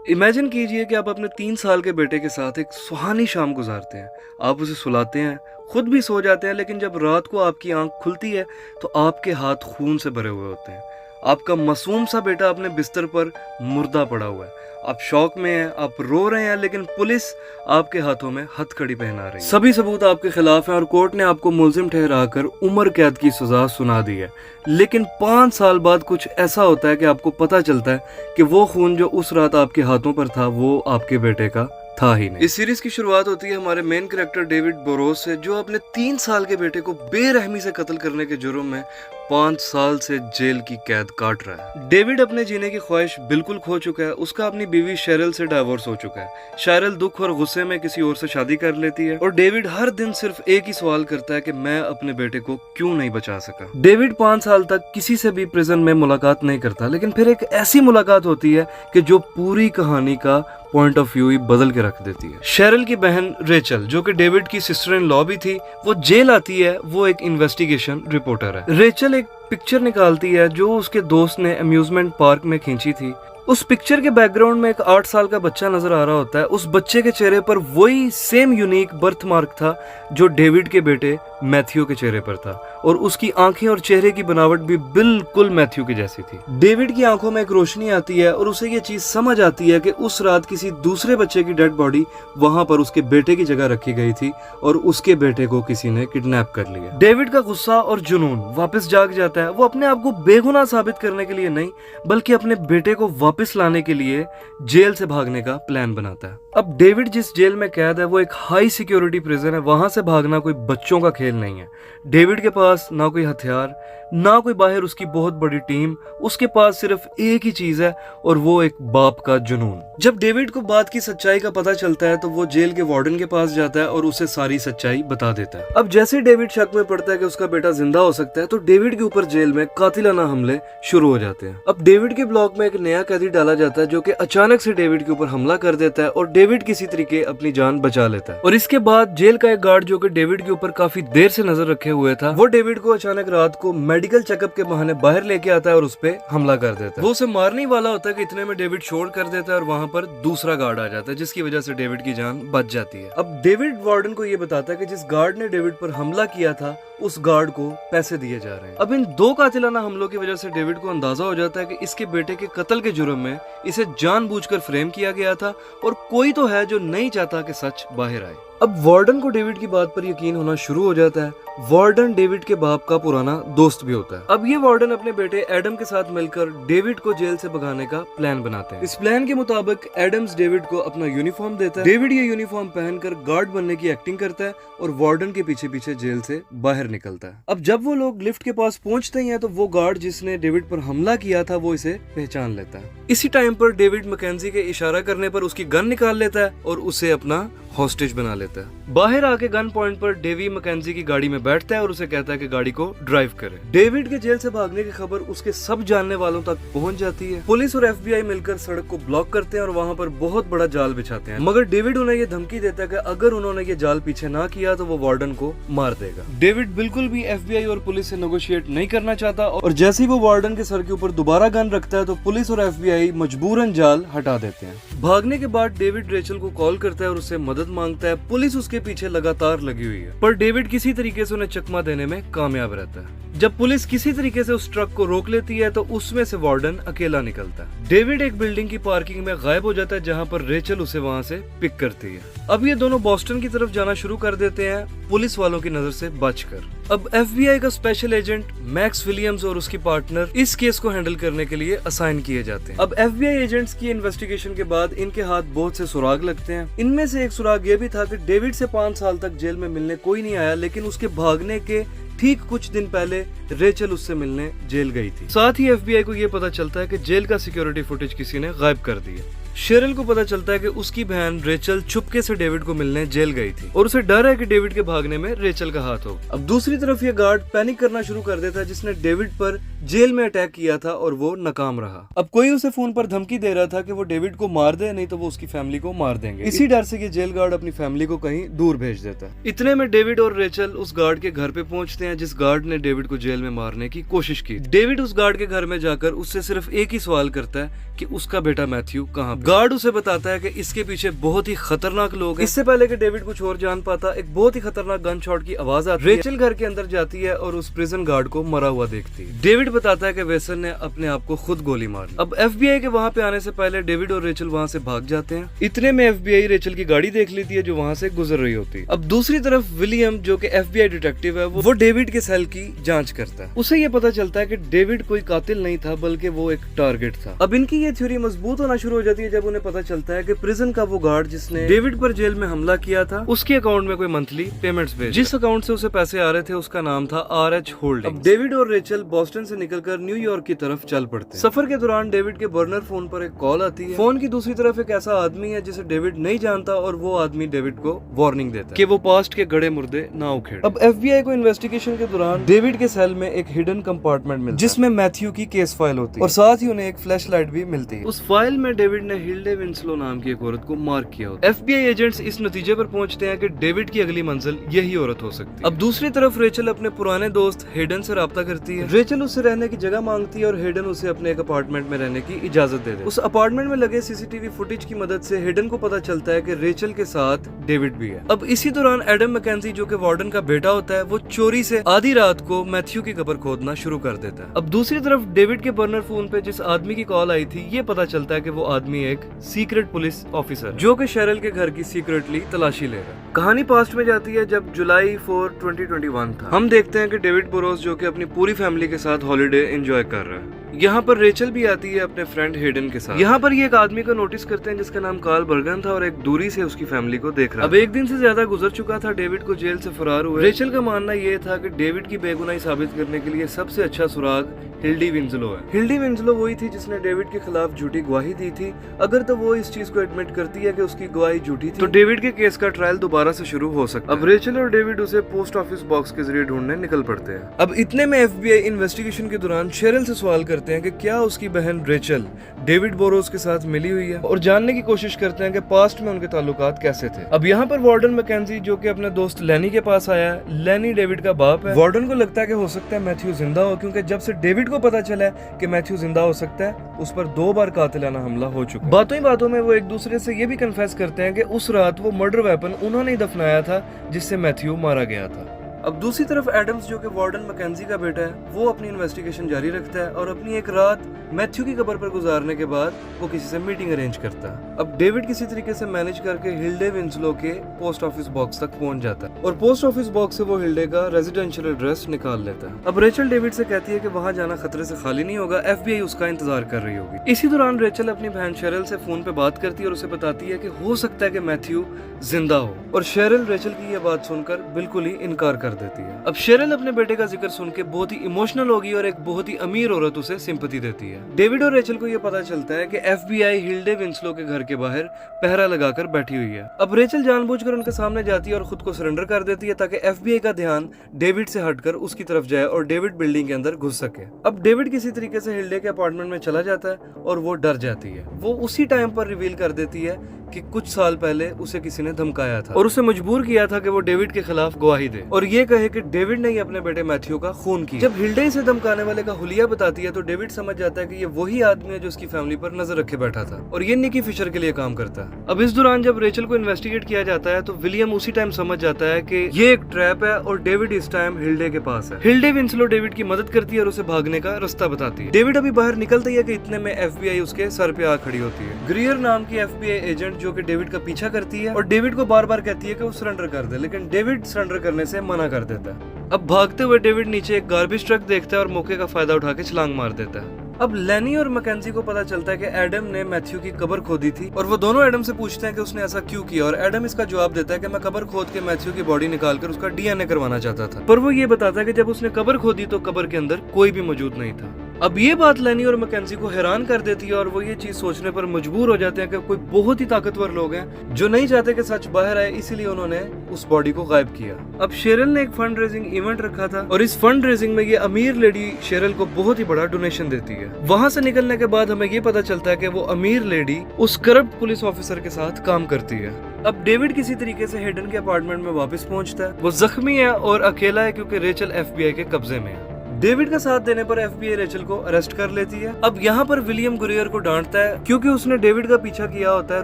Imagine कीजिए कि आप अपने 3 साल के बेटे के साथ एक सुहानी शाम गुजारते हैं। आप उसे सुलाते हैं, खुद भी सो जाते हैं, लेकिन जब रात को आपकी आंख खुलती है तो आपके हाथ खून से भरे हुए होते हैं। आपका मासूम सा बेटा अपने बिस्तर पर मुर्दा पड़ा हुआ है। आप शौक में हैं, आप रो रहे हैं, लेकिन पुलिस आपके हाथों में हथकड़ी पहना रही है। सभी सबूत आपके खिलाफ हैं और कोर्ट ने आपको मुलजिम ठहराकर उम्र कैद की सजा सुना दी है। लेकिन 5 साल बाद कुछ ऐसा होता है कि आपको पता चलता है कि वो खून जो उस रात आपके हाथों पर था वो आपके बेटे का था ही नहीं। इस सीरीज की शुरुआत होती है हमारे मेन कैरेक्टर डेविड बोरोस से, जो अपने 3 साल के बेटे को बेरहमी से कत्ल करने के जुर्म में 5 साल से जेल की कैद काट रहा है। डेविड अपने जीने की ख्वाहिश बिल्कुल खो चुका है। उसका अपनी बीवी शेरल से डाइवोर्स हो चुका है। शेरल दुख और गुस्से में किसी और से शादी कर लेती है और डेविड हर दिन सिर्फ एक ही सवाल करता है कि मैं अपने बेटे को क्यों नहीं बचा सका। डेविड 5 साल तक किसी से भी प्रिजन में मुलाकात नहीं करता, लेकिन फिर एक ऐसी मुलाकात होती है कि जो पूरी कहानी का पॉइंट ऑफ व्यू ही बदल के रख देती है। शेरल की बहन रेचल, जो कि डेविड की सिस्टर इन लॉ भी थी, वो जेल आती है। वो एक इन्वेस्टिगेशन रिपोर्टर है। रेचल एक पिक्चर निकालती है जो उसके दोस्त ने अम्यूजमेंट पार्क में खींची थी। उस पिक्चर के बैकग्राउंड में एक 8 साल का बच्चा नजर आ रहा होता है। उस बच्चे के चेहरे पर वही सेम यूनिक बर्थ मार्क था जो डेविड के बेटे मैथ्यू के चेहरे पर था, और उसकी आंखें और चेहरे की बनावट भी बिल्कुल मैथ्यू की जैसी थी। डेविड की आंखों में एक रोशनी आती है और उसे ये चीज समझ आती है कि उस रात किसी दूसरे बच्चे की डेड बॉडी वहां पर उसके बेटे की जगह रखी गई थी और उसके बेटे को किसी ने किडनैप कर लिया। डेविड का गुस्सा और जुनून वापस जाग जाता है। वो अपने आप को बेगुनाह साबित करने के लिए नहीं, बल्कि अपने बेटे को वापस लाने के लिए जेल से भागने का प्लान बनाता है। अब डेविड जिस जेल में कैद है वो एक हाई सिक्योरिटी प्रिजन है। वहां से भागना कोई बच्चों का खेल नहीं है। डेविड के पास ना कोई हथियार, ना कोई बाहर उसकी बहुत बड़ी टीम। उसके पास सिर्फ एक ही चीज है और वो एक बाप का जुनून। जब डेविड को बात की सच्चाई का पता चलता है तो वो जेल के वार्डन के पास जाता है और उसे सारी सच्चाई बता देता है। अब जैसे डेविड शक में पड़ता है कि उसका बेटा जिंदा हो सकता है तो डेविड के ऊपर जेल में कातिलाना हमले शुरू हो जाते हैं। अब डेविड के ब्लॉक में एक नया कैदी डाला जाता है जो कि अचानक से डेविड के ऊपर हमला कर देता है और डेविड किसी तरीके अपनी जान बचा लेता है। और इसके बाद जेल का एक गार्ड जो कि डेविड के ऊपर काफी देर से नजर रखे हुए था, वो डेविड को अचानक रात को मेडिकल चेकअप के बहाने बाहर लेके आता है और उस पे हमला कर देता है। वो उसे मारने वाला होता है कि इतने में डेविड शोर कर देता है और वहां पर दूसरा गार्ड आ जाता है, जिसकी वजह से डेविड की जान बच जाती है। अब डेविड वार्डन को ये बताता है कि जिस गार्ड ने डेविड पर हमला किया था उस गार्ड को पैसे दिए जा रहे हैं। अब इन 2 कातिलाना हमलों की वजह से डेविड को अंदाजा हो जाता है कि इसके बेटे के कत्ल के जुर्म में इसे जानबूझकर फ्रेम किया गया था और कोई तो है जो नहीं चाहता कि सच बाहर आए। अब वार्डन को डेविड की बात पर यकीन होना शुरू हो जाता है। वार्डन डेविड के बाप का पुराना दोस्त भी होता है। अब ये वार्डन अपने बेटे एडम के साथ मिलकर डेविड को जेल से भगाने का प्लान बनाते हैं। इस प्लान के मुताबिक एडम्स डेविड को अपना यूनिफॉर्म देता है। डेविड ये यूनिफॉर्म पहनकर गार्ड बनने की एक्टिंग करता है और वार्डन के पीछे पीछे जेल से बाहर निकलता है। अब जब वो लोग लिफ्ट के पास पहुंचते हैं तो वो गार्ड जिसने डेविड पर हमला किया था वो इसे पहचान लेता है। इसी टाइम पर डेविड मैकेंजी के इशारा करने पर उसकी गन निकाल लेता है और उसे अपना हॉस्टेज बना लेता है। बाहर आके गन पॉइंट पर डेवी मैकेंजी की गाड़ी में बैठता है और उसे कहता है कि गाड़ी को ड्राइव करे। डेविड के जेल से भागने की खबर उसके सब जानने वालों तक पहुंच जाती है। पुलिस और FBI मिलकर सड़क को ब्लॉक करते हैं और वहां पर बहुत बड़ा जाल बिछाते हैं, मगर डेविड उन्हें ये धमकी देता है कि अगर उन्होंने ये जाल पीछे ना किया तो वो वार्डन को मार देगा। डेविड बिल्कुल भी FBI और पुलिस से नेगोशिएट नहीं करना चाहता और जैसे ही वो वार्डन के सर के ऊपर दोबारा गन रखता है तो पुलिस और FBI मजबूरन जाल हटा देते हैं। भागने के बाद डेविड रेचल को कॉल करता है और उससे मदद मांगता है। पुलिस उसके पीछे लगातार लगी हुई है, पर डेविड किसी तरीके से उन्हें चकमा देने में कामयाब रहता है। जब पुलिस किसी तरीके से उस ट्रक को रोक लेती है तो उसमें से वार्डन अकेला निकलता है। डेविड एक बिल्डिंग की पार्किंग में गायब हो जाता है जहां पर रेचल उसे वहां से पिक करती है। अब ये दोनों बोस्टन की तरफ जाना शुरू कर देते हैं, पुलिस वालों की नजर से बचकर। अब FBI का स्पेशल एजेंट मैक्स विलियम्स और उसकी पार्टनर इस केस को हैंडल करने के लिए असाइन किए जाते हैं। अब FBI एजेंट्स की इन्वेस्टिगेशन के बाद इनके हाथ बहुत से सुराग लगते हैं। इनमें से एक सुराग ये भी था कि डेविड से 5 साल तक जेल में मिलने कोई नहीं आया, लेकिन उसके भागने के ठीक कुछ दिन पहले रेचल उससे मिलने जेल गई थी। साथ ही FBI को ये पता चलता है कि जेल का सिक्योरिटी फुटेज किसी ने गायब कर दी है। शेरल को पता चलता है कि उसकी बहन रेचल चुपके से डेविड को मिलने जेल गई थी और उसे डर है कि डेविड के भागने में रेचल का हाथ हो। अब दूसरी तरफ ये गार्ड पैनिक करना शुरू कर देता है जिसने डेविड पर जेल में अटैक किया था और वो नाकाम रहा। अब कोई उसे फोन पर धमकी दे रहा था कि वो डेविड को मार दे, नहीं तो वो उसकी फैमिली को मार देंगे। इसी डर से ये जेल गार्ड अपनी फैमिली को कहीं दूर भेज देता है। इतने में डेविड और रेचल उस गार्ड के घर पे पहुंचते हैं जिस गार्ड ने डेविड को जेल में मारने की कोशिश की। डेविड उस गार्ड के घर में जाकर उससे सिर्फ एक ही सवाल करता है कि उसका बेटा मैथ्यू कहाँ। गार्ड उसे बताता है कि इसके पीछे बहुत ही खतरनाक लोग हैं। इससे पहले कि डेविड कुछ और जान पाता, एक बहुत ही खतरनाक गन शॉट की आवाज आती है। रेचल घर के अंदर जाती है और उस प्रिजन गार्ड को मरा हुआ देखती है। डेविड बताता है कि वेसन ने अपने आप को खुद गोली मार ली। अब FBI के वहाँ पे आने से पहले डेविड और रेचल वहाँ से भाग जाते हैं। इतने में FBI रेचल की गाड़ी देख लेती है जो वहाँ से गुजर रही होती है। अब दूसरी तरफ विलियम जो कि FBI डिटेक्टिव है वो डेविड के सेल की जांच करता है। उसे ये पता चलता है कि डेविड कोई कातिल नहीं था बल्कि वो एक टारगेट था। अब इनकी ये थ्योरी मजबूत होना शुरू हो जाती है जब उन्हें पता चलता है कि प्रिजन का वो गार्ड जिसने डेविड पर जेल में हमला किया था उसके अकाउंट में कोई मंथली पेमेंट्स भेज, जिस अकाउंट से उसे पैसे आ रहे थे उसका नाम था RH होल्डिंग। अब डेविड और रेचल बॉस्टन से निकलकर न्यूयॉर्क की तरफ चल पड़ते हैं। सफर के दौरान डेविड के बर्नर फोन पर एक कॉल आती है। फोन की दूसरी तरफ एक ऐसा आदमी है जिसे डेविड नहीं जानता और वो आदमी डेविड को वार्निंग देता है कि वो पास्ट के गड़े मुर्दे ना उखेड़े। अब FBI को इन्वेस्टिगेशन के दौरान डेविड के सेल में एक हिडन कंपार्टमेंट मिलता है जिसमें मैथ्यू की केस फाइल होती है और साथ ही उन्हें एक फ्लैश लाइट भी मिलती है। उस फाइल में डेविड ने हिल्डे विंसलो नाम की एक औरत को मार्क किया होता है। FBI एजेंट्स इस नतीजे पर पहुंचते हैं कि डेविड की अगली मंजिल यही औरत हो सकती है। अब दूसरी तरफ रेचल अपने पुराने दोस्त हेडन से राब्ता करती है। रेचल उससे रहने की जगह मांगती है और हेडन उसे अपने एक अपार्टमेंट में रहने की इजाजत दे दे। उस अपार्टमेंट में लगे CCTV फुटेज की मदद से हेडन को पता चलता है कि रेचल के साथ डेविड भी है। अब इसी दौरान एडम मैकेंजी जो कि वार्डन का बेटा होता है वो चोरी से आधी रात को मैथ्यू की कब्र खोदना शुरू कर देता है। अब दूसरी तरफ डेविड के बर्नर फोन पे जिस आदमी की कॉल आई थी ये पता चलता है कि वो आदमी एक सीक्रेट पुलिस ऑफिसर जो कि शेरल के घर की सीक्रेटली तलाशी ले रहा है। कहानी पास्ट में जाती है जब जुलाई 4, 2021 था। हम देखते हैं कि डेविड बोरोस जो कि अपनी पूरी फैमिली के साथ हॉलिडे एंजॉय कर रहा है। यहाँ पर रेचल भी आती है अपने फ्रेंड हेडन के साथ। यहाँ पर ये एक आदमी को नोटिस करते हैं जिसका नाम कार्ल बर्गन था और एक दूरी से उसकी फैमिली को देख रहा है। अब एक दिन से ज्यादा गुजर चुका था डेविड को जेल से फरार हुए। रेचल का मानना ये था कि डेविड की बेगुनाही साबित करने के लिए सबसे अच्छा सुराग हिल्डी विंसलो है। हिल्डी विंसलो वही थी जिसने डेविड के खिलाफ झूठी गवाही दी थी। अगर तो वो इस चीज को एडमिट करती है कि उसकी गवाही झूठी थी तो डेविड के केस का ट्रायल दोबारा से शुरू हो सकता है। अब रेचल और डेविड उसे पोस्ट ऑफिस बॉक्स के जरिए ढूंढने निकल पड़ते हैं। अब इतने में FBI इन्वेस्टिगेशन के दौरान शेरल से सवाल करते हैं कि क्या उसकी बहन रेचल डेविड बोरोस के साथ मिली हुई है और जानने की कोशिश करते हैं कि पास्ट में उनके ताल्लुकात कैसे थे। अब यहाँ पर वार्डन मैकेंजी जो कि अपने दोस्त लेनी के पास आया है। लेनी डेविड का बाप है। वार्डन को लगता है कि हो सकता है मैथ्यू जिंदा हो क्योंकि जब से डेविड को पता चला है कि मैथ्यू जिंदा हो सकता है उस पर 2 बार कातिलाना हमला हो चुका है। बातों ही बातों में वो एक दूसरे से ये भी कन्फेस करते हैं कि उस रात वो मर्डर वेपन उन्होंने ही दफनाया था जिससे मैथ्यू मारा गया था। अब दूसरी तरफ एडम्स जो कि वार्डन मैकेंजी का बेटा है वो अपनी इन्वेस्टिगेशन जारी रखता है और अपनी एक रात मैथ्यू की कब्र पर गुजारने के बाद वो किसी से मीटिंग अरेंज करता है। अब डेविड किसी तरीके से मैनेज करके हिल्डे विंसलो के पोस्ट ऑफिस बॉक्स तक पहुंच जाता है और पोस्ट ऑफिस बॉक्स से वो हिल्डे का रेजिडेंशियल एड्रेस निकाल लेता है। अब रेचल डेविड से कहती है कि वहां जाना खतरे से खाली नहीं होगा, FBI उसका इंतजार कर रही होगी। इसी दौरान रेचल अपनी बहन शेरल से फोन पे बात करती है और उसे बताती है कि हो सकता है कि मैथ्यू जिंदा हो और शेरल रेचल की यह बात सुनकर बिल्कुल ही इनकार कर देती है। अब शेरल अपने बेटे का जिक्र सुन के बहुत ही इमोशनल होगी और एक बहुत ही अमीर औरत उसे सिंपैथी देती है। डेविड और रेचल को यह पता चलता है कि FBI हिल्डे विंसलो के घर के बाहर पहरा लगाकर बैठी हुई है। अब रेचल जानबूझकर उनके सामने जाती है और खुद को सरेंडर कर देती है ताकि FBI का ध्यान डेविड से हटकर उसकी तरफ जाए और डेविड बिल्डिंग के अंदर घुस सके। अब डेविड किसी तरीके से हिल्डे के अपार्टमेंट में चला जाता है और वो डर जाती है। वो उसी टाइम पर रिवील कर देती है कि कुछ साल पहले उसे किसी ने धमकाया था और उसे मजबूर किया था कि वो डेविड के खिलाफ गवाही दे और ये कहे कि डेविड ने ही अपने बेटे मैथ्यू का खून किया। जब हिल्डे इसे धमकाने वाले का हुलिया बताती है तो डेविड समझ जाता है कि ये वही आदमी है जो उसकी फैमिली पर नजर रखे बैठा था और ये निकी फिशर के लिए काम करता है। अब इस दौरान जब रेचल को इन्वेस्टिगेट किया जाता है तो विलियम उसी टाइम समझ जाता है कि ये एक ट्रैप है और डेविड इस टाइम हिल्डे के पास है। हिल्डे विंसलो डेविड की मदद करती है और उसे भागने का रास्ता बताती है। डेविड अभी बाहर निकलता ही है कि इतने में FBI उसके सर पे आ खड़ी होती है। ग्रियर नाम की FBI एजेंट जो कि डेविड का पीछा करती है और डेविड को बार बार कहती है कि वो सरेंडर कर दे, लेकिन डेविड सरेंडर करने से मना कर देता है। अब भागते हुए डेविड नीचे एक गार्बेज ट्रक देखता है और मौके का फायदा उठा के छलांग मार देता है। अब लेनी और मैकेंजी को पता चलता है कि एडम ने मैथ्यू की कब्र खोदी थी और वो दोनों एडम से पूछते हैं कि उसने ऐसा क्यों किया और एडम इसका जवाब देता है कि मैं कब्र खोद के मैथ्यू की बॉडी निकालकर उसका DNA करवाना चाहता था। पर वो ये बताता है कि जब उसने कब्र खोदी तो कब्र के अंदर कोई भी मौजूद नहीं था। अब ये बात लेनी और मैकेंजी को हैरान कर देती है और वो ये चीज सोचने पर मजबूर हो जाते हैं कि कोई बहुत ही ताकतवर लोग हैं जो नहीं चाहते कि सच बाहर आए, इसीलिए उन्होंने उस बॉडी को गायब किया। अब शेरल ने एक फंड रेजिंग इवेंट रखा था और इस फंड रेजिंग में ये अमीर लेडी शेरल को बहुत ही बड़ा डोनेशन देती है। वहाँ से निकलने के बाद हमें ये पता चलता है कि वो अमीर लेडी उस करप्ट पुलिस ऑफिसर के साथ काम करती है। अब डेविड किसी तरीके से हेडन के अपार्टमेंट में वापस पहुंचता है। वो जख्मी है और अकेला है क्योंकि रेचल FBI के कब्जे में है। डेविड का साथ देने पर एफबीआई रेचल को अरेस्ट कर लेती है। अब यहाँ पर विलियम गुरियर को डांटता है क्योंकि उसने डेविड का पीछा किया होता है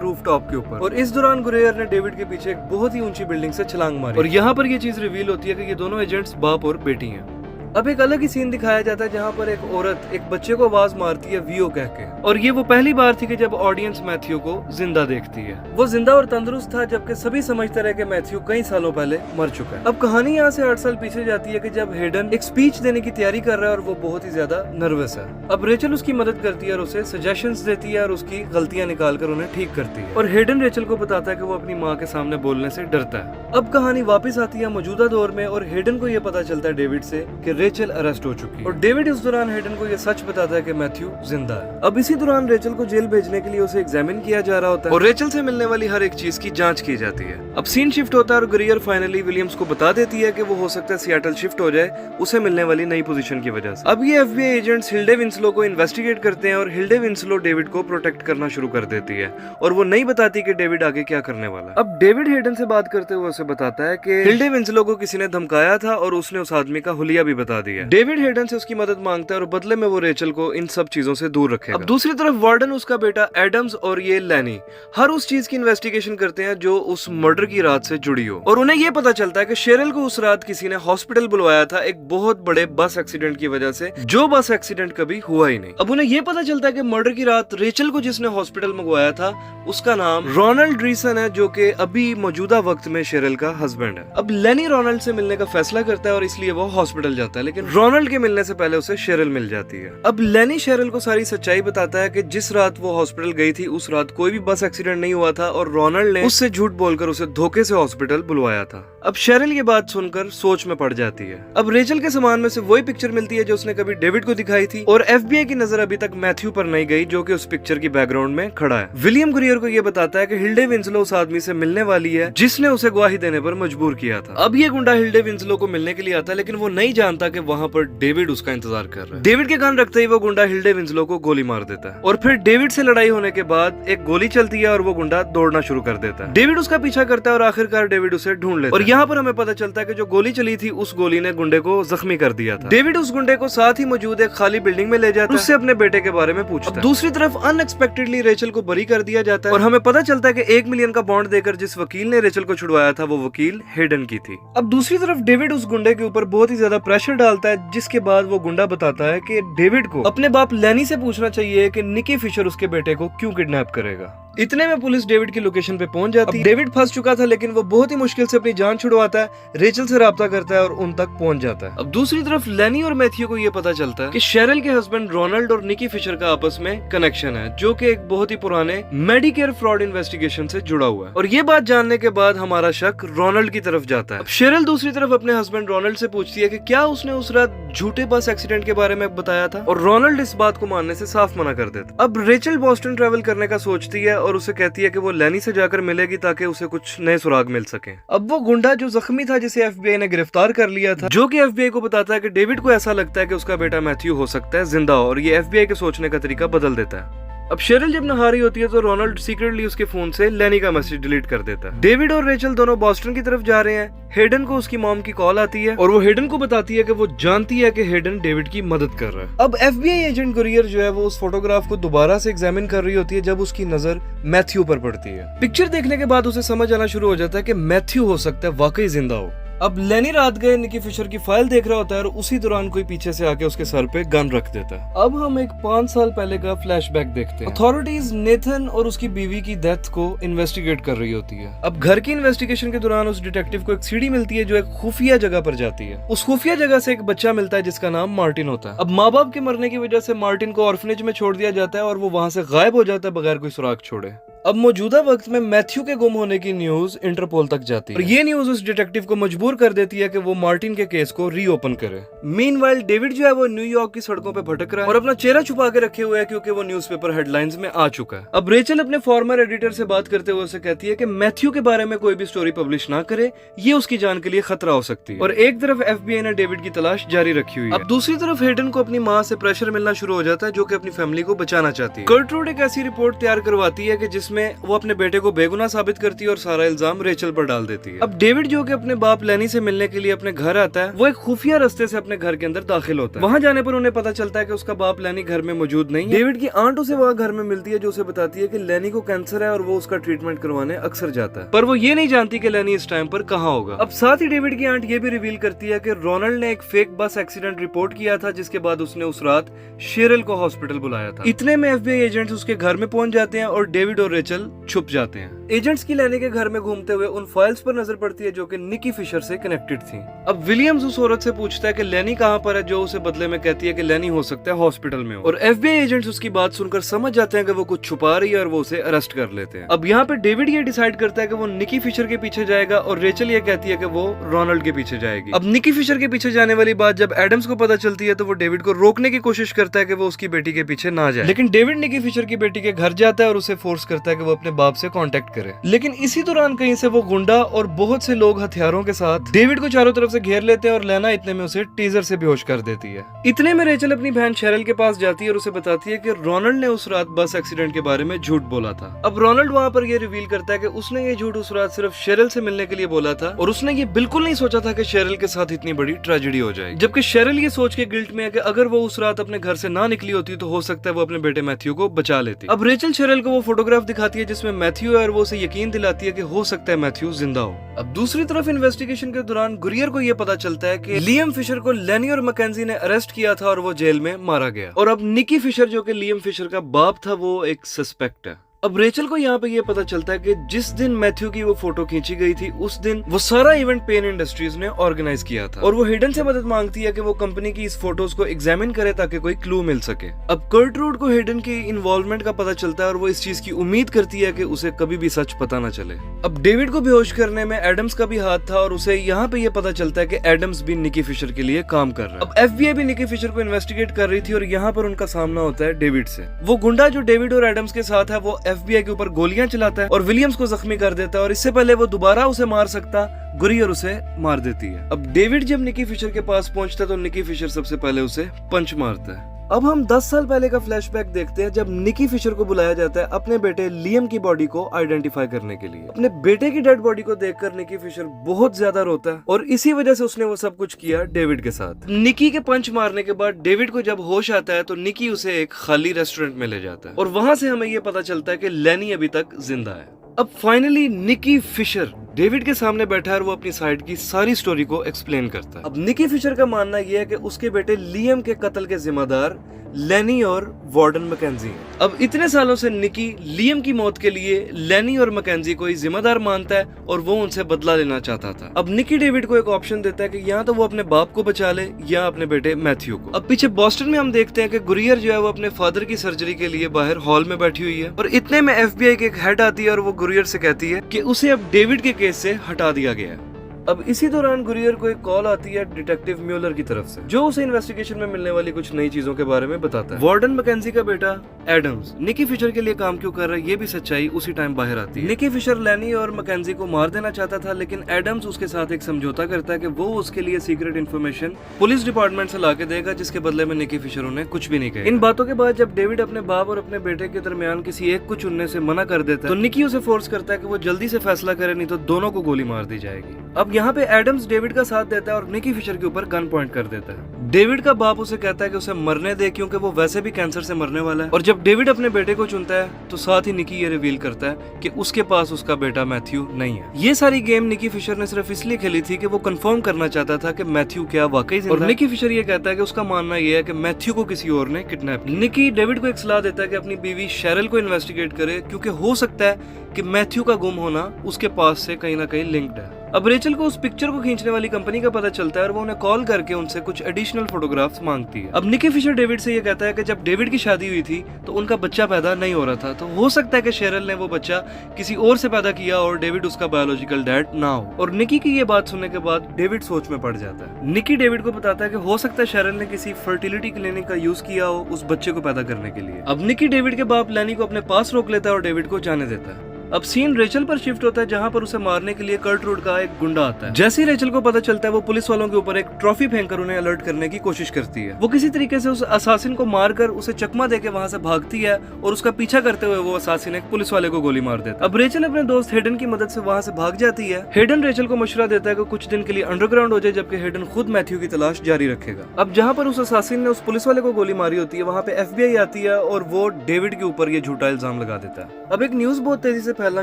रूफटॉप के ऊपर, और इस दौरान गुरियर ने डेविड के पीछे एक बहुत ही ऊंची बिल्डिंग से छलांग मारी, और यहाँ पर ये चीज रिवील होती है कि ये दोनों एजेंट्स बाप और बेटी हैं। अब एक अलग ही सीन दिखाया जाता है जहाँ पर एक औरत एक बच्चे को आवाज मारती है वीओ कह के, और ये वो पहली बार थी कि जब ऑडियंस मैथ्यू को जिंदा देखती है। वो जिंदा और तंदुरुस्त था, जबकि सभी समझते रहे कि मैथ्यू कई सालों पहले मर चुका है। अब कहानी यहाँ से 8 साल पीछे जाती है कि जब हेडन एक स्पीच देने की तैयारी कर रहा है और वो बहुत ही ज्यादा नर्वस है। अब रेचल उसकी मदद करती है और उसे सजेशंस देती है और उसकी गलतियां निकाल कर उन्हें ठीक करती है, और हेडन रेचल को बताता है कि वो अपनी माँ के सामने बोलने से डरता है। अब कहानी वापस आती है मौजूदा दौर में, और हेडन को यह पता चलता है डेविड से कि रेचल अरेस्ट हो चुकी है, और डेविड इस दौरान हेडन को यह सच बताता है कि मैथ्यू जिंदा है। अब इसी दौरान रेचल को जेल भेजने के लिए उसे एग्जामिन किया जा रहा होता है, और रेचल से मिलने वाली हर एक चीज की जांच की जाती है। अब सीन शिफ्ट होता है और गुरियर फाइनली विलियम्स को बता देती है कि वो हो सकता है सियाटल शिफ्ट हो जाए उसे मिलने वाली नई पोजीशन की वजह से। अब ये एफबीआई एजेंट्स हिल्डे विंसलो को इन्वेस्टिगेट करते हैं, और हिल्डे विंसलो डेविड को प्रोटेक्ट करना शुरू कर देती है, और वो नहीं बताती कि डेविड आगे क्या करने वाला है। अब डेविड हेडन से बात करते हुए उसे बताता है कि हिल्डे विंसलो को किसी ने धमकाया था और उसने उस आदमी का हुलिया भी बता दिया। डेविड हेडन से उसकी मदद मांगता है और बदले में वो रेचल को इन सब चीजों से दूर रखेगा। अब दूसरी तरफ वार्डन, उसका बेटा एडम्स और ये लैनी हर उस चीज की इन्वेस्टिगेशन करते हैं जो उस मर्डर की रात से जुड़ी हो, और उन्हें ये पता चलता है कि शेरल को उस रात किसी ने हॉस्पिटल बुलवाया था एक बहुत बड़े बस एक्सीडेंट की वजह से, जो बस एक्सीडेंट कभी हुआ ही नहीं। अब उन्हें ये पता चलता है कि मर्डर की रात रेचल को जिसने हॉस्पिटल मंगवाया था उसका नाम रोनाल्ड रीसन है, जो कि अभी मौजूदा वक्त में शेरल का हस्बैंड है। अब लेनी रोनाल्ड से मिलने का फैसला करता है और इसलिए वो हॉस्पिटल जाता है, लेकिन रोनाल्ड के मिलने से पहले उसे शेरल मिल जाती है। अब लेनी शेरल को सारी सच्चाई बताता है कि जिस रात वो हॉस्पिटल गई थी उस रात कोई भी बस एक्सीडेंट नहीं हुआ था, और रोनाल्ड ने उससे झूठ बोलकर उसे धोखे से हॉस्पिटल बुलवाया था। अब शेरल ये बात सुनकर सोच में पड़ जाती है। अब रेचल के सामान में से वही पिक्चर मिलती है जो उसने कभी डेविड को दिखाई थी, और एफबीआई की नजर अभी तक मैथ्यू पर नहीं गई जो कि उस पिक्चर की बैकग्राउंड में खड़ा है। विलियम गुरियर को ये बताता है कि हिल्डे विंसलो उस आदमी से मिलने वाली है जिसने उसे गवाही देने पर मजबूर किया था। अब ये गुंडा हिल्डे विंसलो को मिलने के लिए आता है, लेकिन वो नहीं जानता कि वहाँ पर डेविड उसका इंतजार कर रहा है। डेविड के कान रखते ही वो गुंडा हिल्डे विंसलो को गोली मार देता है, और फिर डेविड से लड़ाई होने के बाद एक गोली चलती है और वो गुंडा दौड़ना शुरू कर देता है। डेविड उसका पीछा करता है और आखिरकार डेविड उसे ढूंढ लेता है, और यहाँ पर हमें पता चलता है कि जो गोली चली थी उस गोली ने गुंडे को जख्मी कर दिया था। डेविड उस गुंडे को साथ ही मौजूद एक खाली बिल्डिंग में ले जाता है, उससे अपने बेटे के बारे में पूछता है। दूसरी तरफ अनएक्सपेक्टेडली रेचल को बरी कर दिया जाता है, और हमें पता चलता है कि 1 मिलियन का बॉन्ड देकर जिस वकील ने रेचल को छुड़वाया था वो वकील हेडन की थी। अब दूसरी तरफ डेविड उस गुंडे के ऊपर बहुत ही ज्यादा प्रेशर डालता है, जिसके बाद वो गुंडा बताता है कि डेविड को अपने बाप लेनी से पूछना चाहिए कि निकी फिशर उसके बेटे को क्यों किडनैप करेगा। इतने में पुलिस डेविड की लोकेशन पे पहुंच जाती है। डेविड फंस चुका था, लेकिन वो बहुत ही मुश्किल से अपनी जान छुड़वाता है, रेचल से राब्ता करता है और उन तक पहुंच जाता है। अब दूसरी तरफ लेनी और मैथ्यू को ये पता चलता है कि शेरल के हस्बैंड रोनाल्ड और निकी फिशर का आपस में कनेक्शन है, जो कि एक बहुत ही पुराने मेडिकेयर फ्रॉड इन्वेस्टिगेशन से जुड़ा हुआ है, और ये बात जानने के बाद हमारा शक रोनाल्ड की तरफ जाता है। अब शेरल दूसरी तरफ अपने हस्बैंड रोनाल्ड से पूछती है कि क्या उसने उस रात झूठे बस एक्सीडेंट के बारे में बताया था, और रोनाल्ड इस बात को मानने से साफ मना कर देता। अब रेचल बोस्टन ट्रेवल करने का सोचती है और उसे कहती है कि वो लेनी से जाकर मिलेगी ताकि उसे कुछ नए सुराग मिल सके। अब वो गुंडा जो जख्मी था जिसे एफबीआई ने गिरफ्तार कर लिया था, जो कि एफबीआई को बताता है कि डेविड को ऐसा लगता है कि उसका बेटा मैथ्यू हो सकता है जिंदा, और ये एफबीआई के सोचने का तरीका बदल देता है। अब शेरल जब नहा रही होती है तो रोनाल्ड सीक्रेटली उसके फोन से लेनी का मैसेज डिलीट कर देता है। डेविड और रेचल दोनों बॉस्टन की तरफ जा रहे हैं। हेडन को उसकी मॉम की कॉल आती है और वो हेडन को बताती है कि वो जानती है कि हेडन डेविड की मदद कर रहा है। अब एफबीआई एजेंट गुरियर जो है वो उस फोटोग्राफ को दोबारा से एग्जामिन कर रही होती है जब उसकी नजर मैथ्यू पर पड़ती है। पिक्चर देखने के बाद उसे समझ आना शुरू हो जाता है कि मैथ्यू हो सकता है वाकई जिंदा हो। अब लेनी रात गए निकी फिशर की फाइल देख रहा होता है और उसी दौरान कोई पीछे से आके उसके सर पे गन रख देता है। अब हम एक 5 साल पहले का फ्लैशबैक देखते हैं। अथॉरिटीज नेथन और उसकी बीवी की डेथ को इन्वेस्टिगेट कर रही होती है। अब घर की इन्वेस्टिगेशन के दौरान उस डिटेक्टिव को एक सीढ़ी मिलती है जो एक खुफिया जगह पर जाती है। उस खुफिया जगह से एक बच्चा मिलता है जिसका नाम मार्टिन होता है। अब माँ बाप के मरने की वजह से मार्टिन को ऑर्फनेज में छोड़ दिया जाता है और वो वहाँ से गायब हो जाता है बगैर कोई सुराग छोड़े। अब मौजूदा वक्त में मैथ्यू के गुम होने की न्यूज इंटरपोल तक जाती है और ये न्यूज उस डिटेक्टिव को मजबूर कर देती है कि वो मार्टिन के केस को रीओपन करे। मीनवाइल डेविड जो है वो न्यूयॉर्क की सड़कों पे भटक रहा है और अपना चेहरा छुपा के रखे हुए है क्योंकि वो न्यूज़पेपर हेडलाइंस में आ चुका है। अब रेचल अपने फॉर्मर एडिटर से बात करते हुए उसे कहती है कि मैथ्यू के बारे में कोई भी स्टोरी पब्लिश ना करे, ये उसकी जान के लिए खतरा हो सकती है। और एक तरफ एफबीआई ने डेविड की तलाश जारी रखी हुई है। अब दूसरी तरफ हेडन को अपनी माँ से प्रेशर मिलना शुरू हो जाता है जो कि अपनी फैमिली को बचाना चाहती है। कर्टरूड एक ऐसी रिपोर्ट तैयार करवाती है कि जिसमें जिसमें वो अपने बेटे को बेगुनाह साबित करती है और सारा इल्जाम रेचल पर डाल देती है। अब डेविड जो कि अपने बाप लेनी से मिलने के लिए अपने घर आता है, वो एक खुफिया रास्ते से अपने घर के अंदर दाखिल होता है। वहाँ जाने पर उन्हें पता चलता है कि उसका बाप लेनी घर में मौजूद नहीं है। डेविड की आंट उसे वहाँ घर में मिलती है, जो उसे बताती है कि लेनी को कैंसर है और वो उसका ट्रीटमेंट करवाने अक्सर जाता है, पर वो ये नहीं जानती कि लेनी इस टाइम पर कहाँ होगा। अब साथ ही डेविड की आंट ये भी रिवील करती है कि रोनाल्ड ने एक फेक बस एक्सीडेंट रिपोर्ट किया था, जिसके बाद उसने उस रात शेरल को हॉस्पिटल बुलाया था। इतने में FBI एजेंट्स उसके घर में पहुंच जाते हैं और डेविड और रेचल छुप जाते हैं। एजेंट्स की लेनी के घर में घूमते हुए उन फाइल्स पर नजर पड़ती है जो कि निकी फिशर से कनेक्टेड थी। अब विलियम्स उस औरत से पूछता है कि लेनी कहाँ पर है, जो उसे बदले में कहती है कि लेनी हो सकता है हॉस्पिटल में हो। और FBI एजेंट्स उसकी बात सुनकर समझ जाते हैं कि वो कुछ छुपा रही है और वो उसे अरेस्ट कर लेते हैं। अब यहाँ पे डेविड ये डिसाइड करता है कि वो निकी फिशर के पीछे जाएगा और रेचल ये कहती है कि वो रोनाल्ड के पीछे जाएगी। अब निकी फिशर के पीछे जाने वाली बात जब एडम्स को पता चलती है तो वो डेविड को रोकने की कोशिश करता है कि वो उसकी बेटी के पीछे ना जाए, लेकिन डेविड निकी फिशर की बेटी के घर जाता है और उसे फोर्स करता है कि वो अपने बाप से कांटेक्ट करे। लेकिन इसी दौरान कहीं से वो गुंडा और बहुत से लोग हथियारों के साथ डेविड को चारों तरफ से घेर लेते हैं और लेना इतने में उसे टीजर से बेहोश कर देती है। इतने में रेचल अपनी बहन शेरल के पास जाती है और उसे बताती है कि रोनाल्ड ने उस रात बस एक्सीडेंट के बारे में झूठ बोला था। अब रोनाल्ड वहाँ पर ये रिवील करता है कि उसने ये झूठ उस रात सिर्फ शेरल से मिलने के लिए बोला था और उसने ये बिल्कुल नहीं सोचा था कि शेरल के साथ इतनी बड़ी ट्रेजेडी हो जाएगी। जबकि शेरल ये सोच के गिल्ट में है कि अगर वो उस रात अपने घर से ना निकली होती तो हो सकता है वो अपने बेटे मैथ्यू को बचा लेती। अब रेचल शेरल को वो फोटोग्राफ दिखाती है जिसमें मैथ्यू है और वो उसे यकीन दिलाती है कि हो सकता है मैथ्यू जिंदा हो। अब दूसरी तरफ इन्वेस्टिगेशन के दौरान गुरियर को यह पता चलता है कि लियम फिशर को लेनी और मैकेंजी ने अरेस्ट किया था और वो जेल में मारा गया। और अब निकी फिशर जो कि लियम फिशर का बाप था वो एक सस्पेक्ट है। अब रेचल को यहाँ पे ये पता चलता है कि जिस दिन मैथ्यू की वो फोटो खींची गई थी उस दिन वो सारा इवेंट पेन इंडस्ट्रीज ने ऑर्गेनाइज किया था और वो हिडन से मदद मांगती है कि वो कंपनी की इस फोटोज को एग्जामिन करे ताकि कोई क्लू मिल सके। अब कर्टरूड को हिडन की इन्वॉल्वमेंट का पता चलता है और वो इस चीज की उम्मीद करती है कि उसे कभी भी सच पता न चले। अब डेविड को बेहोश करने में एडम्स का भी हाथ था और उसे यहाँ पे ये पता चलता है कि एडम्स भी निकी फिशर के लिए काम कर रहा है। अब FBI भी निकी फिशर को इन्वेस्टिगेट कर रही थी और यहाँ पर उनका सामना होता है डेविड से। वो गुंडा जो डेविड और एडम्स के साथ है वो FBI के ऊपर गोलियां चलाता है और विलियम्स को जख्मी कर देता है और इससे पहले वो दोबारा उसे मार सकता, गुरियर उसे मार देती है। अब डेविड जब निकी फिशर के पास पहुंचता है तो निकी फिशर सबसे पहले उसे पंच मारता है। अब हम 10 साल पहले का फ्लैशबैक देखते हैं जब निकी फिशर को बुलाया जाता है अपने बेटे लियम की बॉडी को आइडेंटिफाई करने के लिए। अपने बेटे की डेड बॉडी को देखकर निकी फिशर बहुत ज्यादा रोता है और इसी वजह से उसने वो सब कुछ किया डेविड के साथ। निकी के पंच मारने के बाद डेविड को जब होश आता है तो निकी उसे एक खाली रेस्टोरेंट में ले जाता है और वहां से हमें ये पता चलता है कि लेनी अभी तक जिंदा है। अब फाइनली निकी फिशर डेविड के सामने बैठा है और वो अपनी साइड की सारी स्टोरी को एक्सप्लेन करता है। अब निकी फिशर का मानना यह है कि उसके बेटे लियम के कत्ल के जिम्मेदार लेनी और वार्डन मैकेंजी हैं। अब इतने सालों से निकी लियम की मौत के लिए लेनी और मैकेंजी को ही जिम्मेदार मानता है और वो उनसे बदला लेना चाहता था। अब निकी डेविड को एक ऑप्शन देता है कि या तो वो अपने बाप को बचा ले या अपने बेटे मैथ्यू को। अब पीछे बॉस्टन में हम देखते हैं कि गुरियर जो है वो अपने फादर की सर्जरी के लिए बाहर हॉल में बैठी हुई है और इतने में FBI की एक हेड आती है और वो गुरियर से कहती है कि उसे अब डेविड के केस से हटा दिया गया है। अब इसी दौरान गुरियर को एक कॉल आती है डिटेक्टिव म्यूलर की तरफ से, जो उसे इन्वेस्टिगेशन में मिलने वाली कुछ नई चीजों के बारे में बताता है। वार्डन मैकेंजी का बेटा एडम्स निकी फिशर के लिए काम क्यों कर रहा है ये भी सच्चाई उसी टाइम बाहर आती है। निकी फिशर लेनी और मैकेंजी को मार देना चाहता था, लेकिन एडम्स उसके साथ एक समझौता करता है कि वो उसके लिए सीक्रेट इन्फॉर्मेशन पुलिस डिपार्टमेंट से लाके देगा, जिसके बदले में निकी फिशर उन्हें कुछ भी नहीं कहेगा। इन बातों के बाद जब डेविड अपने बाप और अपने बेटे के दरमियान किसी एक को चुनने से मना कर देता है तो निकी उसे फोर्स करता है कि वो जल्दी से फैसला करे, नहीं तो दोनों को गोली मार दी जाएगी। अब यहाँ पे एडम्स डेविड का साथ देता है और निकी फिशर के ऊपर गन पॉइंट कर देता है। डेविड का बाप उसे कहता है कि उसे मरने दे क्योंकि वो वैसे भी कैंसर से मरने वाला है। और जब डेविड अपने बेटे को चुनता है तो साथ ही निकी ये रिवील करता है कि उसके पास उसका बेटा मैथ्यू नहीं है। ये सारी गेम निकी फिशर ने सिर्फ इसलिए खेली थी कि वो कंफर्म करना चाहता था कि मैथ्यू क्या वाकई जिंदा है। और निकी फिशर ये कहता है कि उसका मानना यह है कि मैथ्यू को किसी और ने किडनैप किया। निकी डेविड को एक सलाह देता है कि अपनी बीवी शेरल को इन्वेस्टिगेट करे, क्योंकि हो सकता है कि मैथ्यू का गुम होना उसके पास से कहीं ना कहीं लिंक्ड है। अब रेचल को उस पिक्चर को खींचने वाली कंपनी का पता चलता है और वो उन्हें कॉल करके उनसे कुछ एडिशनल फोटोग्राफ्स मांगती है। अब निकी फिशर डेविड से ये कहता है कि जब डेविड की शादी हुई थी तो उनका बच्चा पैदा नहीं हो रहा था, तो हो सकता है कि शेरल ने वो बच्चा किसी और से पैदा किया और डेविड उसका बायोलॉजिकल डैड ना हो। और निकी की ये बात सुनने के बाद डेविड सोच में पड़ जाता है। निकी डेविड को बताता है कि हो सकता है शेरल ने किसी फर्टिलिटी क्लिनिक का यूज किया हो उस बच्चे को पैदा करने के लिए। अब निकी डेविड के बाप लेनी को अपने पास रोक लेता है और डेविड को जाने देता है। अब सीन रेचल पर शिफ्ट होता है जहाँ पर उसे मारने के लिए कर्टरूड का एक गुंडा आता है। जैसे ही रेचल को पता चलता है वो पुलिस वालों के ऊपर एक ट्रॉफी फेंककर उन्हें अलर्ट करने की कोशिश करती है। वो किसी तरीके से उस असासिन को मारकर उसे चकमा देके वहाँ से भागती है और उसका पीछा करते हुए वो असासिन एक पुलिस वाले को गोली मार देता है। अब रेचल अपने दोस्त हेडन की मदद से वहाँ से भाग जाती है। हेडन रेचल को मशवरा देता है कि कुछ दिन के लिए अंडरग्राउंड हो जाए, जबकि हेडन खुद मैथ्यू की तलाश जारी रखेगा। अब जहाँ पर उस असासिन ने उस पुलिस वाले को गोली मारी होती है वहाँ पे FBI आती है और वो डेविड के ऊपर ये झूठा इल्जाम लगा देता है। अब एक न्यूज बहुत तेजी से फैलना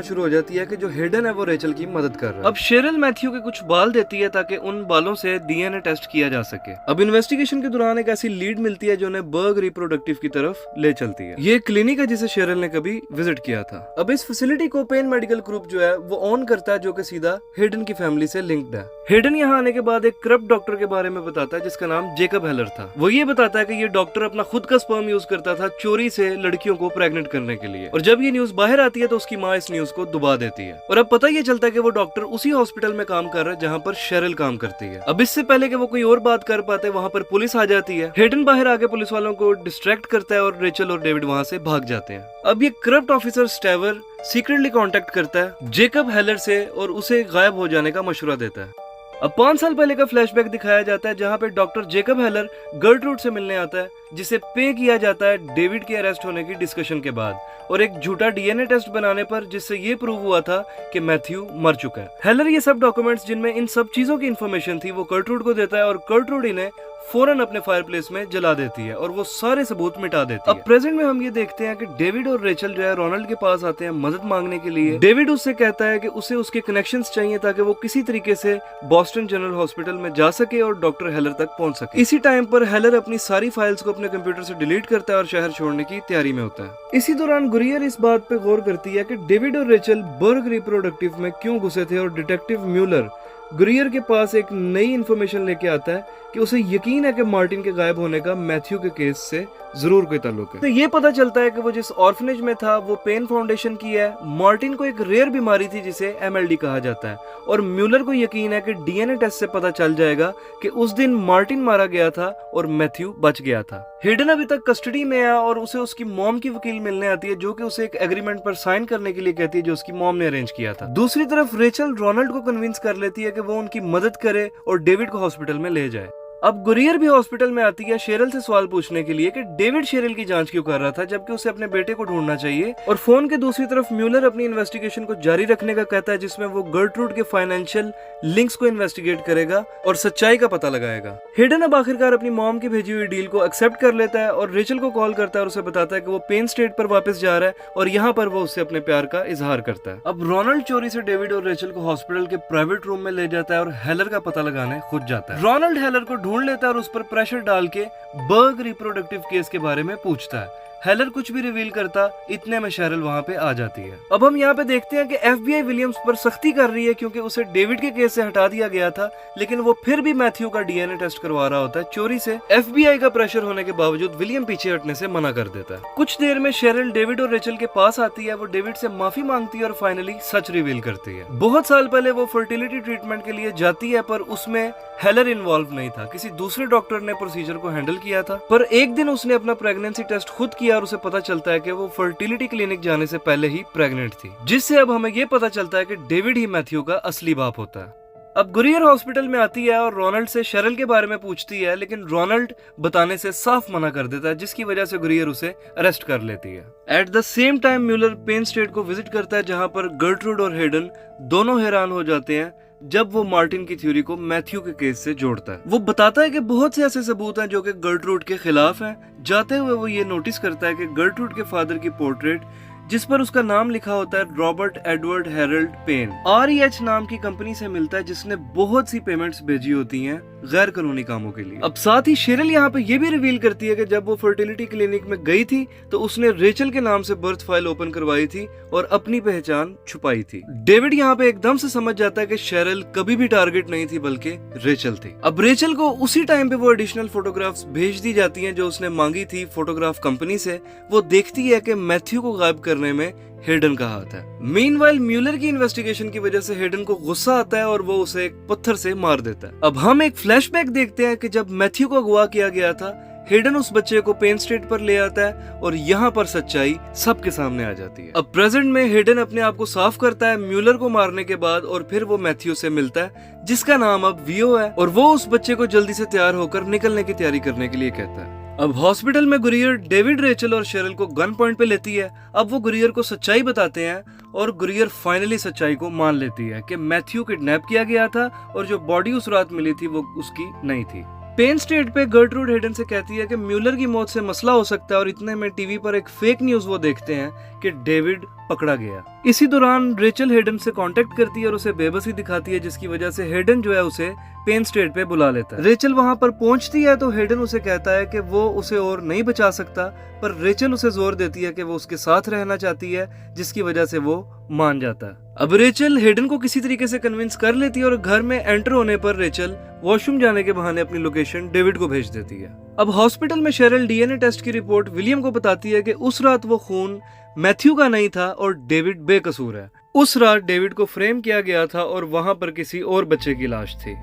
शुरू हो जाती है कि जो हेडन है वो रेचल की मदद कर रहा है। अब शेरिल मैथ्यू के कुछ बाल देती है ताकि उन बालों से DNA टेस्ट किया जा सके। अब इन्वेस्टिगेशन के दौरान एक ऐसी लीड मिलती है जो उन्हें बर्ग रिप्रोडक्टिव की तरफ ले चलती है। ये क्लिनिक है जिसे शेरिल ने कभी विजिट किया था। अब इस फैसिलिटी को पेन मेडिकल ग्रुप जो है वो ऑन करता है, जो कि सीधा हेडन की फैमिली से लिंक्ड है। हेडन यहाँ आने के बाद एक करप्ट डॉक्टर के बारे में बताता है जिसका नाम जेकब हेलर था। वो ये बताता है कि ये डॉक्टर अपना खुद का स्पर्म यूज करता था चोरी से लड़कियों को प्रेग्नेंट करने के लिए, और जब ये न्यूज बाहर आती है तो उसकी माँ इस न्यूज को दबा देती है। और अब पता ये चलता है कि वो डॉक्टर उसी हॉस्पिटल में काम कर रहा है जहाँ पर शेरिल काम करती है। अब इससे पहले कि वो कोई और बात कर पाते वहाँ पर पुलिस आ जाती है। हेडन बाहर आके पुलिस वालों को डिस्ट्रैक्ट करता है और रेचल और डेविड वहाँ से भाग जाते हैं। अब ये करप्ट ऑफिसर स्टेवर सीक्रेटली कांटेक्ट करता है जेकब हेलर से और उसे गायब हो जाने का मशवरा देता है। अब 5 साल पहले का फ्लैशबैक दिखाया जाता है जहाँ पे डॉक्टर जेकब हेलर गर्टरूड से मिलने आता है, जिसे पे किया जाता है डेविड के अरेस्ट होने की डिस्कशन के बाद, और एक झूठा DNA टेस्ट बनाने पर जिससे ये प्रूव हुआ था कि मैथ्यू मर चुका है। हेलर ये सब डॉक्यूमेंट्स जिनमें इन सब चीजों की इन्फॉर्मेशन थी वो कर्टरूड को देता है और कर्टरूड इन्हें फौरन अपने फायरप्लेस में जला देती है और वो सारे सबूत मिटा देती है। अब प्रेजेंट में हम ये देखते हैं कि डेविड और रेचल जो है रोनाल्ड के पास आते हैं मदद मांगने के लिए। डेविड उससे कहता है कि उसे उसके कनेक्शंस चाहिए ताकि वो किसी तरीके से बॉस्टन जनरल हॉस्पिटल में जा सके और डॉक्टर हेलर तक पहुंच सके। इसी टाइम पर हेलर अपनी सारी फाइल्स को अपने कंप्यूटर से डिलीट करता है और शहर छोड़ने की तैयारी में होता है। इसी दौरान गुरियर इस बात पे गौर करती है कि डेविड और रेचल बर्ग रिप्रोडक्टिव में क्यों घुसे थे, और डिटेक्टिव म्यूलर गुरियर के पास एक नई इन्फॉर्मेशन लेके आता है कि उसे यकीन है कि मार्टिन के गायब होने का मैथ्यू के केस से जरूर कोई ताल्लुक है। तो ये पता चलता है कि वो जिस ऑर्फनेज में था वो पेन फाउंडेशन की है। मार्टिन को एक रेयर बीमारी थी जिसे MLD कहा जाता है, और म्यूलर को यकीन है कि DNA टेस्ट से पता चल जाएगा कि उस दिन मार्टिन मारा गया था और मैथ्यू बच गया था। हेडन अभी तक कस्टडी में है और उसे उसकी मॉम की वकील मिलने आती है जो कि उसे एक एग्रीमेंट पर साइन करने के लिए कहती है जो उसकी मॉम ने अरेंज किया था। दूसरी तरफ रेचल रोनाल्ड को कन्विंस कर लेती है कि वो उनकी मदद करे और डेविड को हॉस्पिटल में ले जाए। अब गुरियर भी हॉस्पिटल में आती है शेरिल से सवाल पूछने के लिए कि डेविड शेरिल की जांच क्यों कर रहा था जबकि उसे अपने बेटे को ढूंढना चाहिए, और फोन के दूसरी तरफ म्यूलर अपनी इन्वेस्टिगेशन को जारी रखने का कहता है जिसमें वो गर्टरूड के फाइनेंशियल लिंक्स को इन्वेस्टिगेट करेगा और सच्चाई का पता लगाएगा। हेडन अब आखिरकार अपनी मॉम की भेजी हुई डील को एक्सेप्ट कर लेता है और रेचल को कॉल करता है और उसे बताता है कि वो पेन स्टेट पर वापस जा रहा है और यहाँ पर वो उससे अपने प्यार का इजहार करता है। अब रोनाल्ड चोरी से डेविड और रेचल को हॉस्पिटल के प्राइवेट रूम में ले जाता है और हेलर का पता लगाने खुद जाता है। रोनाल्ड हेलर को ढूंढ लेता है और उस पर प्रेशर डाल के बर्ग रिप्रोडक्टिव केस के बारे में पूछता है। हेलर कुछ भी रिवील करता, इतने में शेरिल वहाँ पे आ जाती है। अब हम यहाँ पे देखते हैं कि FBI विलियम्स पर सख्ती कर रही है क्योंकि उसे डेविड के केस से हटा दिया गया था, लेकिन वो फिर भी मैथ्यू का DNA टेस्ट करवा रहा होता है चोरी से। FBI का प्रेशर होने के बावजूद विलियम पीछे हटने से मना कर देता है। कुछ देर में शेरिल डेविड और रेचल के पास आती है, वो डेविड से माफी मांगती है और फाइनली सच रिवील करती है। बहुत साल पहले वो फर्टिलिटी ट्रीटमेंट के लिए जाती है पर उसमें हेलर इन्वॉल्व नहीं था, किसी दूसरे डॉक्टर ने प्रोसीजर को हैंडल किया था। पर एक दिन उसने अपना प्रेगनेंसी टेस्ट खुद किया और उसे पता चलता है कि वो फर्टिलिटी क्लिनिक जाने से पहले ही प्रेग्नेंट थी, जिससे अब हमें ये पता चलता है कि डेविड ही मैथ्यू का असली बाप होता है। अब गुरियर हॉस्पिटल में आती है और रोनाल्ड से शेरिल के बारे में पूछती है, लेकिन रोनाल्ड बताने से साफ मना कर देता है जिसकी वजह से गुरियर उसे अरेस्ट कर लेती है। At the same time Mueller Penn State को विजिट करता है जहां पर गर्टरूड और हेडन दोनों हैरान हो जाते हैं जब वो मार्टिन की थ्योरी को मैथ्यू के केस से जोड़ता है। वो बताता है कि बहुत से ऐसे सबूत हैं जो कि गर्टरूड के खिलाफ हैं। जाते हुए वो ये नोटिस करता है कि गर्टरूड के फादर की पोर्ट्रेट जिस पर उसका नाम लिखा होता है Robert Edward Harold Penn, REH नाम की कंपनी से मिलता है जिसने बहुत सी पेमेंट्स भेजी होती हैं गैर कानूनी कामों के लिए। अब साथ ही शेरिल यहाँ पे ये भी रिवील करती है कि जब वो फर्टिलिटी क्लिनिक में गई थी तो उसने रेचल के नाम से बर्थ फाइल ओपन करवाई थी और अपनी पहचान छुपाई थी। डेविड यहाँ पे एकदम से समझ जाता है कि शेरिल कभी भी टारगेट नहीं थी बल्कि रेचल थी। अब रेचल को उसी टाइम पे वो एडिशनल फोटोग्राफ्स भेज दी जाती हैं जो उसने मांगी थी फोटोग्राफ कंपनी से। वो देखती है कि मैथ्यू को गायब करने में हेडन का हाथ है। मीनवाइल म्यूलर की इन्वेस्टिगेशन की वजह से हेडन को गुस्सा आता है और वो उसे एक पत्थर से मार देता है। अब हम एक फ्लैशबैक देखते हैं कि जब मैथ्यू को अगवा किया गया था हेडन उस बच्चे को पेन स्टेट पर ले आता है और यहाँ पर सच्चाई सबके सामने आ जाती है। अब प्रेजेंट में हेडन अपने आप को साफ करता है म्यूलर को मारने के बाद और फिर वो मैथ्यू से मिलता है जिसका नाम अब वियो है और वो उस बच्चे को जल्दी से तैयार होकर निकलने की तैयारी करने के लिए कहता है। अब हॉस्पिटल में गुरियर डेविड, रेचल और शेरल को गन पॉइंट पे लेती है। अब वो गुरियर को सच्चाई बताते हैं और गुरियर फाइनली सच्चाई को मान लेती है कि मैथ्यू किडनैप किया गया था और जो बॉडी उस रात मिली थी वो उसकी नहीं थी। पेन स्टेट पे गर्ट्रूड हेडन से कहती है कि म्यूलर की मौत से मसला हो सकता है और इतने में टीवी पर एक फेक न्यूज वो देखते हैं कि डेविड पकड़ा गया। इसी दौरान रेचल हेडन से कांटेक्ट करती है और उसे बेबसी दिखाती है जिसकी वजह से हेडन जो है उसे पेन स्टेट पे बुला लेता है। रेचल वहां पर पहुंचती है तो हेडन उसे कहता है कि वो उसे और नहीं बचा सकता, पर रेचल उसे जोर देती है कि वो उसके साथ रहना चाहती है जिसकी वजह से वो मान जाता है। अब रेचल हेडन को किसी तरीके से कन्विंस कर लेती है और घर में एंटर होने पर रेचल वॉशरूम जाने के बहाने अपनी लोकेशन डेविड को भेज देती है। अब हॉस्पिटल में शेरल डीएनए टेस्ट की रिपोर्ट विलियम को बताती है कि उस रात वो खून मैथ्यू का नहीं था और डेविड बेकसूर है। उस रात डेविड को फ्रेम किया गया था और वहां पर किसी और बच्चे की लाश थी।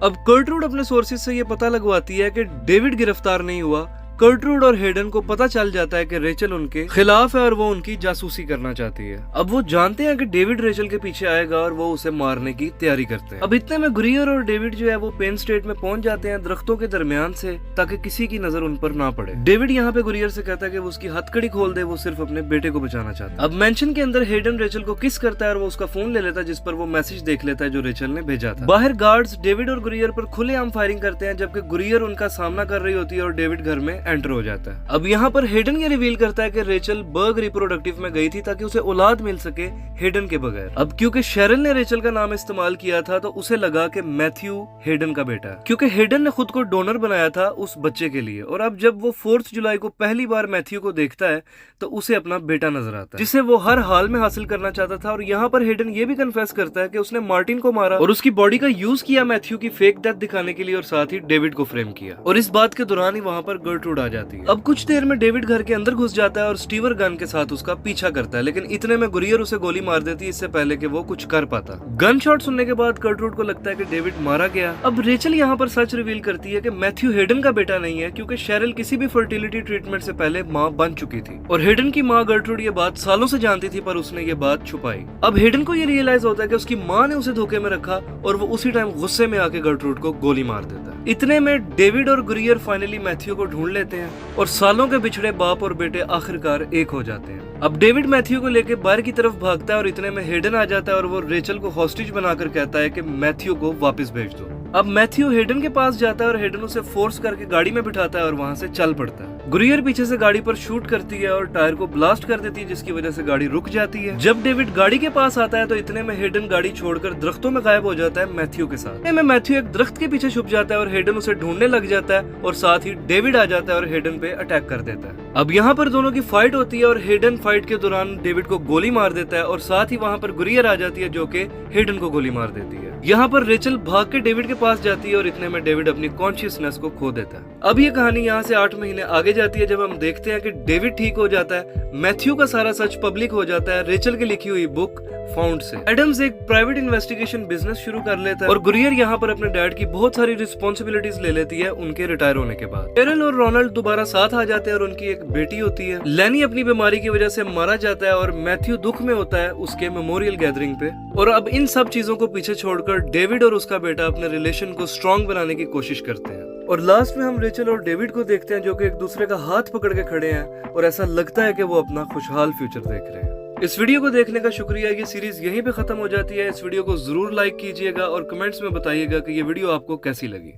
अब कर्टरूड अपने सोर्सेज से ये पता लगवाती है कि डेविड गिरफ्तार नहीं हुआ। कर्टरूड और हेडन को पता चल जाता है कि रेचल उनके खिलाफ है और वो उनकी जासूसी करना चाहती है। अब वो जानते हैं कि डेविड रेचल के पीछे आएगा और वो उसे मारने की तैयारी करते हैं। अब इतने में गुरियर और डेविड जो है वो पेन स्टेट में पहुंच जाते हैं दरख्तों के दरमियान से ताकि किसी की नजर उन पर ना पड़े। डेविड यहाँ पे गुरियर से कहता है कि वो उसकी हथकड़ी खोल दे, वो सिर्फ अपने बेटे को बचाना चाहता है। अब मेंशन के अंदर हेडन रेचल को किस करता है और वो उसका फोन ले लेता है जिस पर वो मैसेज देख लेता है जो रेचल ने भेजा था। बाहर गार्ड्स डेविड और गुरियर पर खुलेआम फायरिंग करते हैं जबकि गुरियर उनका सामना कर रही होती है और डेविड घर में एंटर हो जाता है। अब यहाँ पर हेडन ये रिवील करता है कि रेचल बर्ग रिप्रोडक्टिव में गई थी ताकि उसे औलाद मिल सके हेडन के बगैर। अब क्योंकि शेरल ने रेचल का नाम इस्तेमाल किया था तो उसे लगा कि मैथ्यू हेडन का बेटा है क्योंकि हेडन ने खुद को डोनर बनाया था उस बच्चे के लिए। और अब जब वो 4 जुलाई को पहली बार मैथ्यू को देखता है तो उसे अपना बेटा नजर आता है जिसे वो हर हाल में हासिल करना चाहता था। और यहाँ पर हेडन ये भी कन्फेस करता है कि उसने मार्टिन को मारा और उसकी बॉडी का यूज किया मैथ्यू की फेक डेथ दिखाने के लिए और साथ ही डेविड को फ्रेम किया। और इस बात के दौरान ही वहाँ पर गर्ट्रूड आ जाती है। अब कुछ देर में डेविड घर के अंदर घुस जाता है और स्टीवर गन के साथ उसका पीछा करता है, लेकिन इतने में गुरियर उसे गोली मार देती है इससे पहले कि वो कुछ कर पाता। गन शॉट सुनने के बाद गर्ट्रूड को लगता है कि डेविड मारा गया। अब रेचल यहाँ पर सच रिवील करती है कि मैथ्यू हेडन का बेटा नहीं है क्योंकि शेरल किसी भी फर्टिलिटी ट्रीटमेंट से पहले माँ बन चुकी थी और हेडन की माँ गर्ट्रूड ये बात सालों से जानती थी पर उसने ये बात छुपाई। अब हेडन को ये रियलाइज होता है कि उसकी माँ ने उसे धोखे में रखा और वो उसी टाइम गुस्से में आके गर्ट्रूड को गोली मार देता है। इतने में डेविड और गुरियर फाइनली मैथ्यू को ढूंढ लेते हैं और सालों के बिछड़े बाप और बेटे आखिरकार एक हो जाते हैं। अब डेविड मैथ्यू को लेकर बाहर की तरफ भागता है और इतने में हेडन आ जाता है और वो रेचल को हॉस्टेज बनाकर कहता है कि मैथ्यू को वापस भेज दो। अब मैथ्यू हेडन के पास जाता है और हेडन उसे फोर्स करके गाड़ी में बिठाता है और वहाँ से चल पड़ता है। गुरियर पीछे से गाड़ी पर शूट करती है और टायर को ब्लास्ट कर देती है जिसकी वजह से गाड़ी रुक जाती है। जब डेविड गाड़ी के पास आता है तो इतने में हेडन गाड़ी छोड़कर दरख्तों में गायब हो जाता है मैथ्यू के साथ। इतने में मैथ्यू एक दरख्त के पीछे छुप जाता है और हेडन उसे ढूंढने लग जाता है और साथ ही डेविड आ जाता है और हेडन पे अटैक कर देता है। अब यहाँ पर दोनों की फाइट होती है और हेडन फाइट के दौरान डेविड को गोली मार देता है और साथ ही वहाँ पर गुरियर आ जाती है जो कि हेडन को गोली मार देती है। यहाँ पर रेचल भाग के डेविड के पास जाती है और इतने में डेविड अपनी कॉन्शियसनेस को खो देता है। अब ये कहानी यहाँ से 8 महीने आगे जाती है जब हम देखते हैं कि डेविड ठीक हो जाता है, मैथ्यू का सारा सच पब्लिक हो जाता है रेचल की लिखी हुई बुक फाउंड से। एडम्स एक प्राइवेट इन्वेस्टिगेशन बिजनेस शुरू कर लेता है और गुरियर यहाँ पर अपने डैड की बहुत सारी रिस्पॉन्सिबिलिटीज ले लेती है उनके रिटायर होने के बाद। शेरल और रोनाल्ड दोबारा साथ आ जाते हैं और उनकी एक बेटी होती है। लैनी अपनी बीमारी की वजह से मारा जाता है और मैथ्यू दुख में होता है उसके मेमोरियल गैदरिंग पे। और अब इन सब चीजों को पीछे छोड़कर डेविड और उसका बेटा अपने रिलेशन को स्ट्रॉन्ग बनाने की कोशिश करते हैं। और लास्ट में हम रेचल और डेविड को देखते हैं जो कि एक दूसरे का हाथ पकड़ के खड़े हैं और ऐसा लगता है कि वो अपना खुशहाल फ्यूचर देख रहे हैं। इस वीडियो को देखने का शुक्रिया। ये सीरीज यहीं पे खत्म हो जाती है। इस वीडियो को जरूर लाइक कीजिएगा और कमेंट्स में बताइएगा कि ये वीडियो आपको कैसी लगी।